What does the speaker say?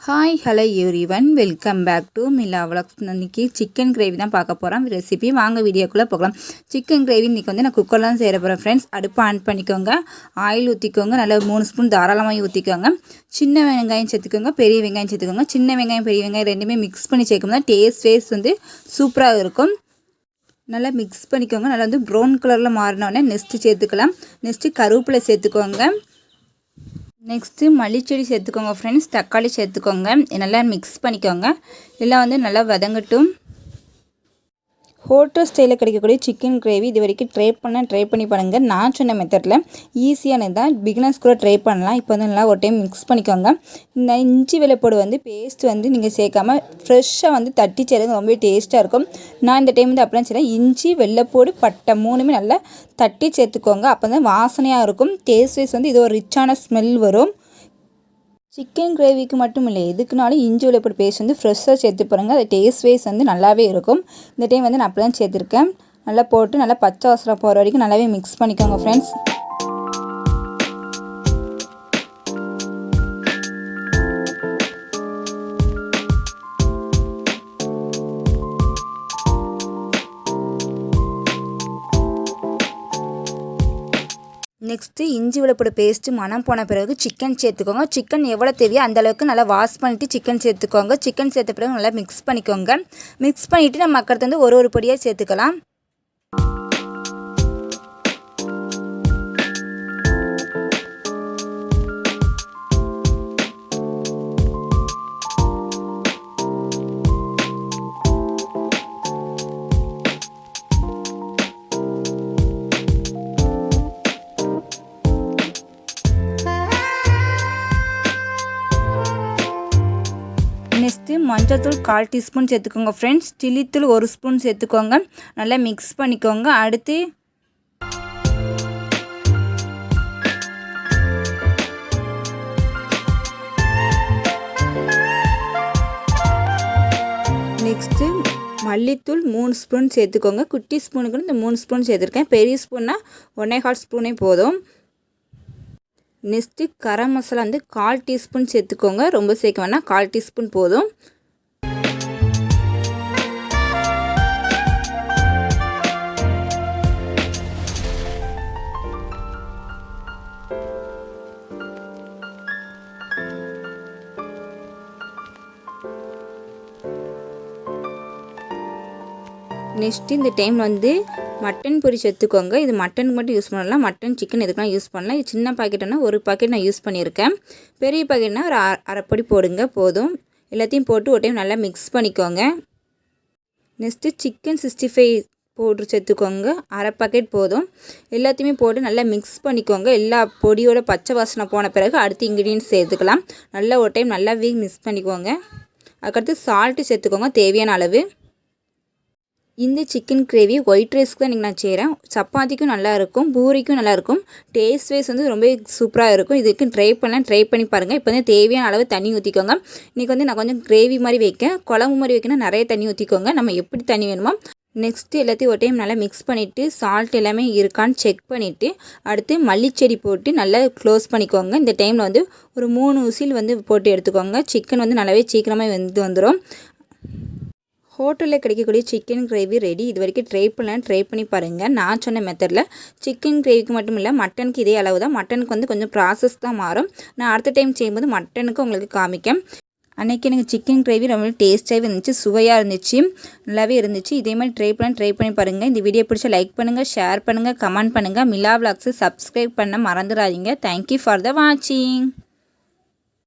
Hi hello everyone, welcome back to Mila vlogs. இன்றைக்கி chicken gravy தான் பார்க்க போகிறோம். ரெசிபி வாங்க வீடியோக்குள்ளே போகலாம். சிக்கன் கிரேவி இன்றைக்கி வந்து நான் குக்கரில் தான் செய்ய போகிறேன் ஃப்ரெண்ட்ஸ். அடுப்பு ஆன் பண்ணிக்கோங்க, ஆயில் ஊற்றிக்கோங்க, நல்லா 3 ஸ்பூன் தாராளமாக ஊற்றிக்கோங்க. சின்ன வெங்காயம் சேர்த்துக்கோங்க, பெரிய வெங்காயம் சேர்த்துக்கோங்க. சின்ன வெங்காயம் பெரிய வெங்காயம் ரெண்டுமே மிக்ஸ் பண்ணி சேர்க்கணும் தான் டேஸ்ட் வந்து சூப்பராக இருக்கும். நல்லா மிக்ஸ் பண்ணிக்கோங்க. நல்லா வந்து ப்ரௌன் கலரில் மாறினோடனே நெக்ஸ்ட்டு சேர்த்துக்கலாம். நெக்ஸ்ட்டு கருவேப்பிலை சேர்த்துக்கோங்க. நெக்ஸ்ட்டு மல்லிச்செடி சேர்த்துக்கோங்க ஃப்ரெண்ட்ஸ். தக்காளி சேர்த்துக்கோங்க. நல்லா மிக்ஸ் பண்ணிக்கோங்க. எல்லாம் வந்து நல்லா வதங்கட்டும். ஹோட்டல் ஸ்டைலில் கிடைக்கக்கூடிய சிக்கன் கிரேவி இது வரைக்கும் ட்ரை பண்ணி பாருங்கள். நான் சொன்ன மெத்தடில் ஈஸியானது தான், பிகினர்ஸ் கூட ட்ரை பண்ணலாம். இப்போ வந்து நல்லா ஒரு டைம் மிக்ஸ் பண்ணிக்கோங்க. இந்த இஞ்சி வெள்ளைப்பூடு வந்து பேஸ்ட் வந்து நீங்கள் சேர்க்காமல் ஃப்ரெஷ்ஷாக வந்து தட்டி சேருங்க, ரொம்ப டேஸ்ட்டாக இருக்கும். நான் இந்த டைம் வந்து அப்படிலாம் செய்கிறேன். இஞ்சி வெள்ளைப்பூடு பட்டை 3மே நல்லா தட்டி சேர்த்துக்கோங்க. அப்போ தான் வாசனையாக இருக்கும். டேஸ்ட் வைஸ் வந்து இது ஒரு ரிச்சான ஸ்மெல் வரும். சிக்கன் கிரேவிக்கு மட்டும் இல்லை, எதுக்குனாலும் இஞ்சி வெள்ளைப்பூடு பேஸ்ட் வந்து ஃப்ரெஷ்ஷாக சேர்த்து பாருங்கள். அது டேஸ்ட் வைஸ் வந்து நல்லாவே இருக்கும். இந்த டைம் வந்து நான் அப்படி தான் சேர்த்துருக்கேன். நல்லா போட்டு நல்லா பச்சை வாசனை போகிற வரைக்கும் நல்லாவே மிக்ஸ் பண்ணிக்கோங்க ஃப்ரெண்ட்ஸ். நெக்ஸ்ட்டு இஞ்சி வெள்ளைப்பூடு பேஸ்ட்டு மணம் போன பிறகு சிக்கன் சேர்த்துக்கோங்க. சிக்கன் எவ்வளோ தேவையோ அந்தளவுக்கு நல்லா வாஷ் பண்ணிவிட்டு சிக்கன் சேர்த்துக்கோங்க. சிக்கன் சேர்த்த பிறகு நல்லா மிக்ஸ் பண்ணிக்கோங்க. மிக்ஸ் பண்ணிவிட்டு நம்ம மக்களுக்கு வந்து ஒரு பொடியாக சேர்த்துக்கலாம். நெக்ஸ்ட்டு மஞ்சள்தூள் 1/4 டீஸ்பூன் சேர்த்துக்கோங்க ஃப்ரெண்ட்ஸ். சில்லித்தூள் 1 ஸ்பூன் சேர்த்துக்கோங்க. நல்லா மிக்ஸ் பண்ணிக்கோங்க. அடுத்து நெக்ஸ்ட்டு மல்லித்தூள் 3 ஸ்பூன் சேர்த்துக்கோங்க. குட்டி ஸ்பூனுக்கு இந்த 3 ஸ்பூன் சேர்த்துருக்கேன். பெரிய ஸ்பூன்னா 1/4 ஸ்பூனே போதும். நெக்ஸ்ட்டு கரம் மசாலா வந்து 1/4 டீஸ்பூன் சேர்த்துக்கோங்க. ரொம்ப சேர்க்க வேணாம், 1/4 டீஸ்பூன் போதும். நெக்ஸ்ட்டு இந்த டைம் வந்து மட்டன் பொரி சேர்த்துக்கோங்க. இது மட்டனுக்கு மட்டும் யூஸ் பண்ணலாம். மட்டன் சிக்கன் எதுக்கெலாம் யூஸ் பண்ணலாம். இது சின்ன பாக்கெட்னா ஒரு பாக்கெட் நான் யூஸ் பண்ணியிருக்கேன். பெரிய பாக்கெட்னா ஒரு அரைப்பொடி போடுங்க போதும். எல்லாத்தையும் போட்டு ஒரு டைம் நல்லா மிக்ஸ் பண்ணிக்கோங்க. நெக்ஸ்ட்டு சிக்கன் 65 பவுட்ரு சேர்த்துக்கோங்க. அரை பாக்கெட் போதும். எல்லாத்தையுமே போட்டு நல்லா மிக்ஸ் பண்ணிக்கோங்க. எல்லா பொடியோட பச்சை வாசனை போன பிறகு அடுத்த இன்க்ரீடியன்ட்ஸ் சேர்த்துக்கலாம். நல்லா ஒரு டைம் நல்லாவே மிக்ஸ் பண்ணிக்கோங்க. அதுக்கடுத்து சால்ட்டு சேர்த்துக்கோங்க தேவையான அளவு. இந்த சிக்கன் கிரேவி ஒயிட் ரைஸ்க்கு தான் இன்றைக்கி நான் செய்கிறேன். சப்பாத்திக்கும் நல்லாயிருக்கும், பூரிக்கும் நல்லாயிருக்கும். டேஸ்ட் வைஸ் வந்து ரொம்ப சூப்பராக இருக்கும். இதுக்கு ட்ரை பண்ணி பாருங்கள். இப்போ வந்து தேவையான அளவு தண்ணி ஊற்றிக்கோங்க. இன்றைக்கி வந்து நான் கொஞ்சம் கிரேவி மாதிரி வைக்கேன். குழம்பு மாதிரி வைக்கணும், நிறைய தண்ணி ஊற்றிக்கோங்க. நம்ம எப்படி தண்ணி வேணுமோ. நெக்ஸ்ட்டு எல்லாத்தையும் ஒரு டைம் நல்லா மிக்ஸ் பண்ணிவிட்டு சால்ட் எல்லாமே இருக்கான்னு செக் பண்ணிவிட்டு அடுத்து மல்லிச்செடி போட்டு நல்லா க்ளோஸ் பண்ணிக்கோங்க. இந்த டைமில் வந்து ஒரு 3 விசில் வந்து போட்டு எடுத்துக்கோங்க. சிக்கன் வந்து நல்லாவே சீக்கிரமாக வந்துடும். ஹோட்டலில் கிடைக்கக்கூடிய சிக்கன் கிரேவி ரெடி. இது வரைக்கும் ட்ரை பண்ணி பாருங்கள். நான் சொன்ன மெத்தடில் சிக்கன் கிரேவிக்கு மட்டும் இல்லை, மட்டனுக்கு இதே அளவு தான். மட்டனுக்கு வந்து கொஞ்சம் ப்ராசஸ் தான் மாறும். நான் அடுத்த டைம் செய்யும்போது மட்டனுக்கு உங்களுக்கு காமிக்கேன். அன்றைக்கி எனக்கு சிக்கன் கிரேவி ரொம்ப டேஸ்ட்டாகவே இருந்துச்சு, சுவையாக இருந்துச்சு, நல்லாவே இருந்துச்சு. இதே மாதிரி ட்ரை பண்ணி பாருங்கள். இந்த வீடியோ பிடிச்சா லைக் பண்ணுங்கள், ஷேர் பண்ணுங்கள், கமெண்ட் பண்ணுங்கள். மிலா விலாக்ஸை சப்ஸ்கிரைப் பண்ண மறந்துடாதீங்க. தேங்க்யூ ஃபார் த வாட்சிங்.